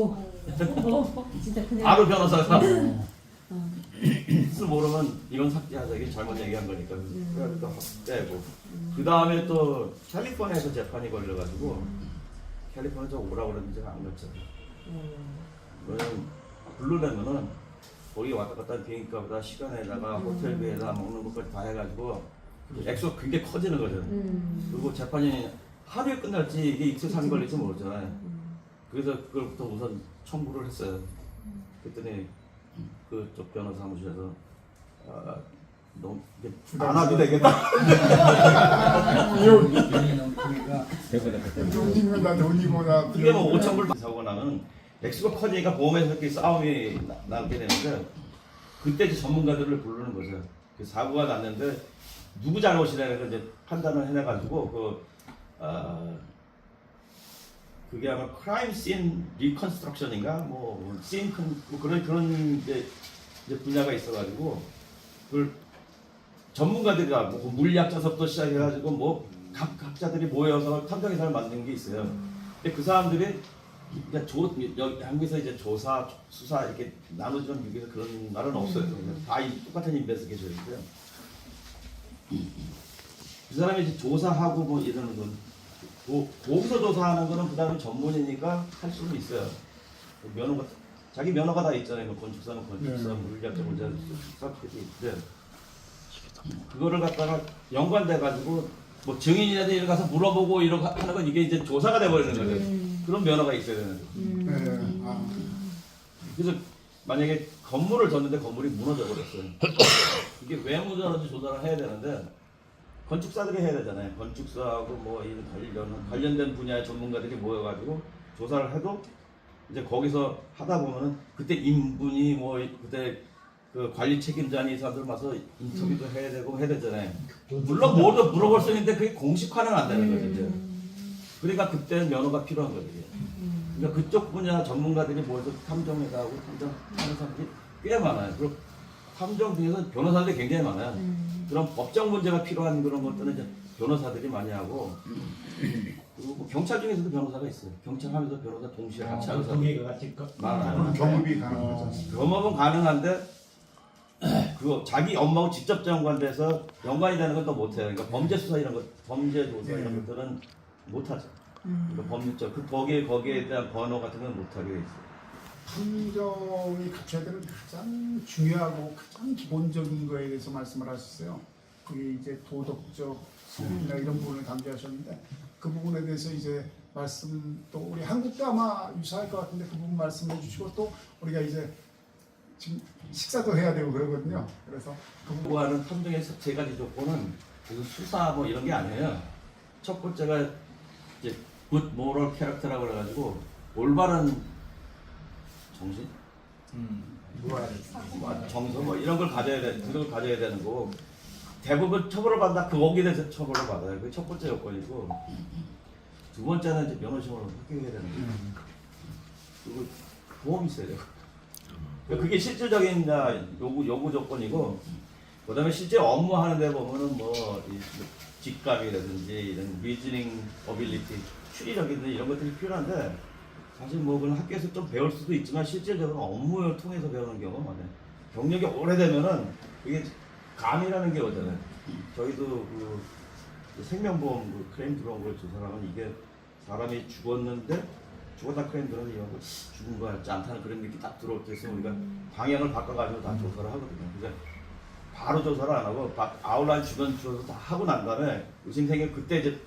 진짜 그냥 바로 변호사가 뜻을 모르면 이건 삭제하자 이게 잘못 얘기한 거니까 그래서 또 빼고 그 다음에 또 캘리포니아에서 재판이 걸려가지고 캘리포니아 저 오라고 그랬는데 제가 안 갔잖아요. 왜냐면 부르려면은 거기 왔다 갔다 비행기값보다 시간에다가 호텔비에다 먹는 것까지 다 해가지고 액수가 굉장히 커지는 거죠. 그리고 재판이 하루에 끝날지 이게 이틀 3일 걸릴지 모르잖아요. 그래서 그걸부터 우선 청구를 했어요. 그랬더니 그쪽 변호사 사무실에서 너무 안 와도 되겠다. 그러니까 돈이보다 돈이보다 이게 뭐 5,000불 사고가 나면 액수가 커지니까 보험에서 이렇게 싸움이 나게 되는데 그때 이제 전문가들을 부르는 거죠. 그 사고가 났는데 누구 잘못이라는 걸 이제 판단을 해내가지고 그게 아마 크라임 씬 리컨스트럭션인가 뭐 그런 이제 분야가 있어가지고 그걸 전문가들이라 뭐 물리학자서부터 시작해가지고 뭐 각자들이 모여서 탐정회사를 만든 게 있어요. 근데 그 사람들이 그러니까 한국에서 이제 조사, 수사 이렇게 나누지만 미국에서 그런 말은 없어요. 다 똑같은 인베스티게이션인데요. 그 사람이 이제 조사하고 뭐 이러는 건 거기서 조사하는 거는 그 사람이 전문이니까 할 수는 있어요. 면허가 자기 면허가 다 있잖아요. 뭐 건축사는 건축사, 물리학자, 수사들이 있는데 그거를 갖다가 연관돼 가지고 뭐 증인이라든지 이런 가서 물어보고 이런 하는 건 이게 이제 조사가 돼 버리는 거죠. 그런 면허가 있어야 되는 거죠. 그래서 만약에 건물을 졌는데 건물이 무너져 버렸어요. 이게 왜 무너졌는지 조사를 해야 되는데 건축사들이 해야 되잖아요. 건축사하고 뭐 이런 관련된 분야의 전문가들이 모여가지고 조사를 해도 이제 거기서 하다 보면은 그때 인분이 뭐 그때 그 관리 책임자니 이 사람들 와서 인터뷰도 해야 되고 해야 되잖아요. 물론 뭐도 물어볼 수 있는데 그게 공식화는 안 되는 거죠. 이제. 그러니까 그때 면허가 필요한 거죠. 그러니까 그쪽 분야 전문가들이 모여서 탐정회사 하고 탐정하는 사람들이 꽤 많아요. 그리고 탐정 중에서 변호사들이 굉장히 많아요. 그런 법적 문제가 필요한 그런 것들은 이제 변호사들이 많이 하고 그리고 뭐 경찰 중에서도 변호사가 있어요. 경찰 하면서 변호사 동시에 같이 하는 사람 동의가 같이 많아요. 경험이 가능하죠. 경험은 가능한데 그거 자기 업무하고 직접 연관돼서 연관이 되는 건 또 못해요. 그러니까 범죄 수사 이런 것, 범죄 조사 이런 것들은 못하죠. 그러니까 법률적 거기에 대한 번호 같은 건 못하게 돼 있어요. 탐정이 갖춰야 되는 가장 중요하고 가장 기본적인 거에 대해서 말씀을 하셨어요. 그게 이제 도덕적 성이나 이런 부분을 강조하셨는데 그 부분에 대해서 이제 말씀 또 우리 한국도 아마 유사할 것 같은데 그 부분 말씀해 주시고 또 우리가 이제 지금 식사도 해야 되고 그러거든요. 그래서 그 부분 요구하는 탐정의 세 가지 조건은 무슨 수사 뭐 이런 게 아니에요. 첫 번째가 이제 굿 모럴 캐릭터라고 그래가지고 올바른 정신, 정서 뭐 이런 걸 가져야 되는 거고 대부분 처벌을 받는다 거기에 대해서 처벌을 받아요. 그게 첫 번째 요건이고 두 번째는 이제 면허시험으로 합격해야 되는 거예요. 그리고 보험이 있어야 되고 그게 실질적인 요구 조건이고 그다음에 실제 업무하는 데 보면은 뭐 직감이라든지 이런 리즈닝 어빌리티 추리력이든지 이런 것들이 필요한데 사실 뭐 그런 학교에서 좀 배울 수도 있지만 실질적으로 업무를 통해서 배우는 경우가 많아요. 경력이 오래되면은 이게 감이라는 게 오잖아요. 저희도 그 생명보험 그 클레임 들어온 걸 조사하면 이게 사람이 죽었다 클레임 들어오면 이거 죽은 거 같지 않다는 그런 느낌이 딱 들어올 때 있으면 우리가 방향을 바꿔가지고 다 조사를 하거든요. 그래서 바로 조사를 안 하고 아웃라인 주변 조사 다 하고 난 다음에 의심생이 그때 이제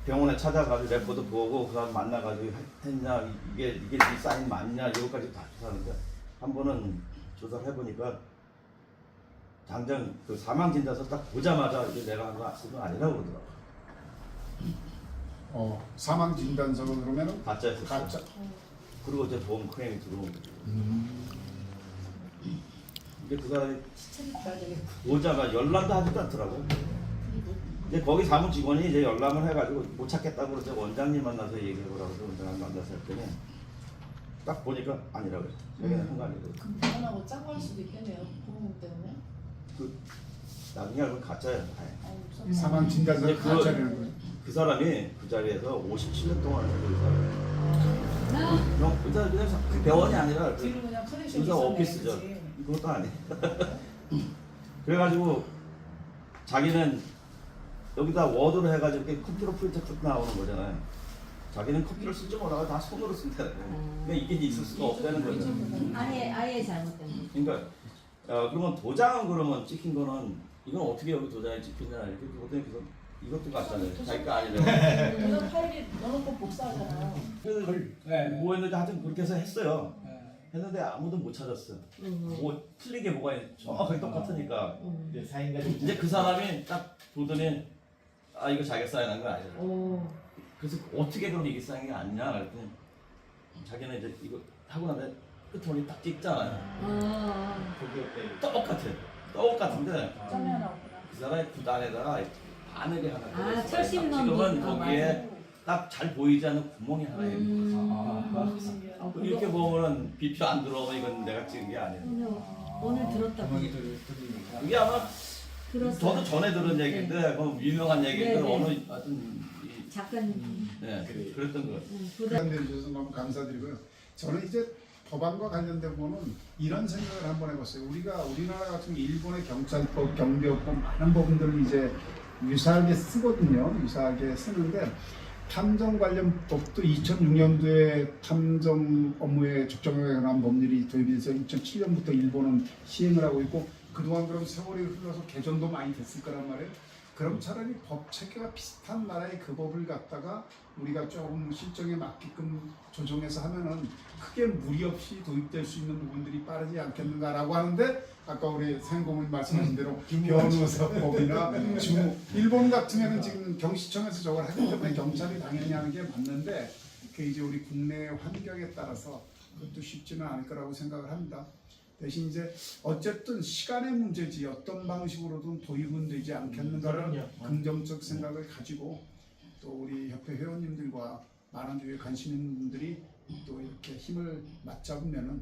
병원에 찾아가지고 레포드 보고 그 사람 만나가지고 했냐 이게 네 사인 맞냐 이거까지 다 조사하는데 한 번은 조사를 해보니까 당장 그 사망 진단서 딱 보자마자 이게 내가 한 거 아니라고 그러더라고. 사망 진단서는 그러면은 가짜였어. 가짜. 그리고 이제 보험 클레임이 들어온 거죠. 이게 그 사람이 오자마자 연락도 하지도 않더라고요. 이제 거기 사무 직원이 이제 연락을 해가지고 못 찾겠다고 그래서 원장님 만나서 얘기해보라고 해서 원장님 만나서 했더니 딱 보니까 아니라고요. 자기는 한 거 아니고. 그럼 병원하고 짠 걸 수도 있겠네요. 보험 때문에. 나중에 알고 가짜예요. 아예. 사망 진단서 이제 가짜라는 거예요. 그 사람이 그 자리에서 57년 동안 했어요. 그 사람 그냥 그 병원이 아니라 그 뒤로 그냥 커넥션 의사 오피스죠. 그것도 아니에요. 그래가지고 자기는 여기다 워드로 해가지고 이렇게 컴퓨터 프린터 쭉 나오는 거잖아요. 자기는 컴퓨터를 쓸 줄 몰라서 다 손으로 쓴다는 거예요. 그러니까 이게 있을 수가 없다는 거죠. 아예 잘못된 거. 그러니까 그러면 도장은 그러면 찍힌 거는 이건 어떻게 여기 도장에 찍혔냐 이렇게 그랬더니 그래서 이것도 같잖아요. 자기가 아니래. 그런 파일이 넣어놓고 복사하잖아요. 그걸 네. 뭐 했는지 하여튼 그렇게 해서 했어요. 네. 했는데 아무도 못 찾았어. 뭐 틀린 게 뭐가 있 정확하게 똑같으니까. 이제 사인가족 이제 그 사람이 딱 보더니 아 이거 자기가 사인한 거 아니야. 그래서 어떻게 그럼 이게 사인이 아니냐 그랬더니 자기는 이제 이거 하고 나면 끝머리 딱 찍잖아요. 그게 똑같은데 점이 하나 없구나. 그 사람이 구단에다가 바늘이 하나 아, 들어있어요. 철심 넣은 지금은 거. 거기에 딱 잘 보이지 않는 구멍이 하나 있는 거죠. 아, 이렇게 보면은 비표 안 들어오면 이건 내가 찍은 게 아니에요. 오늘 들었다. 구멍이 뚫리니까. 이게 아마 들었어요. 저도 전에 들은 얘기인데 그 유명한 얘기인데 네, 네. 어느 하여튼 이, 작가님. 네, 그랬던 거. 부담. 내주셔서 너무 감사드리고요. 저는 이제 법안과 관련된 부분은 이런 생각을 한번 해봤어요. 우리나라 같은 일본의 경찰법, 경비법 많은 법들을 이제 유사하게 쓰거든요. 유사하게 쓰는데 탐정 관련 법도 2006년도에 탐정 업무에 적정하게 관한 법률이 도입이 돼서 2007년부터 일본은 시행을 하고 있고 그동안 그럼 세월이 흘러서 개정도 많이 됐을 거란 말이에요. 그럼 차라리 법 체계가 비슷한 나라의 그 법을 갖다가 우리가 조금 실정에 맞게끔 조정해서 하면은 크게 무리 없이 도입될 수 있는 부분들이 빠르지 않겠는가라고 하는데 아까 우리 생고문 말씀하신 대로 변호사법이나 일본 같은 경우는 지금 경시청에서 저걸 하기 때문에 경찰이 당연히 하는 게 맞는데 그 이제 우리 국내 환경에 따라서 그것도 쉽지는 않을 거라고 생각을 합니다. 대신 이제 어쨌든 시간의 문제지 어떤 방식으로든 도입은 되지 않겠는가라는 긍정적 생각을 가지고 또 우리 협회 회원님들과 많은 주에 관심 있는 분들이 또 이렇게 힘을 맞잡으면은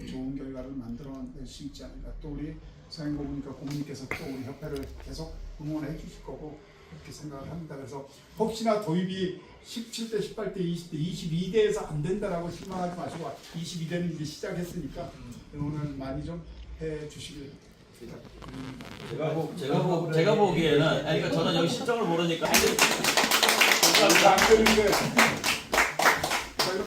좋은 결과를 만들어낼 수 있지 않을까. 또 우리 사행고문과 고문님께서 또 우리 협회를 계속 응원해 주실 거고 그렇게 생각을 합니다. 그래서 혹시나 도입이 17대, 18대, 20대, 22대에서 안 된다라고 실망하지 마시고 22대는 이제 시작했으니까 응원을 많이 좀 해 주시길 부탁드립니다. 제가 보기에는 아니 그러니까 저는 여기 실정을 모르니까 안 되는데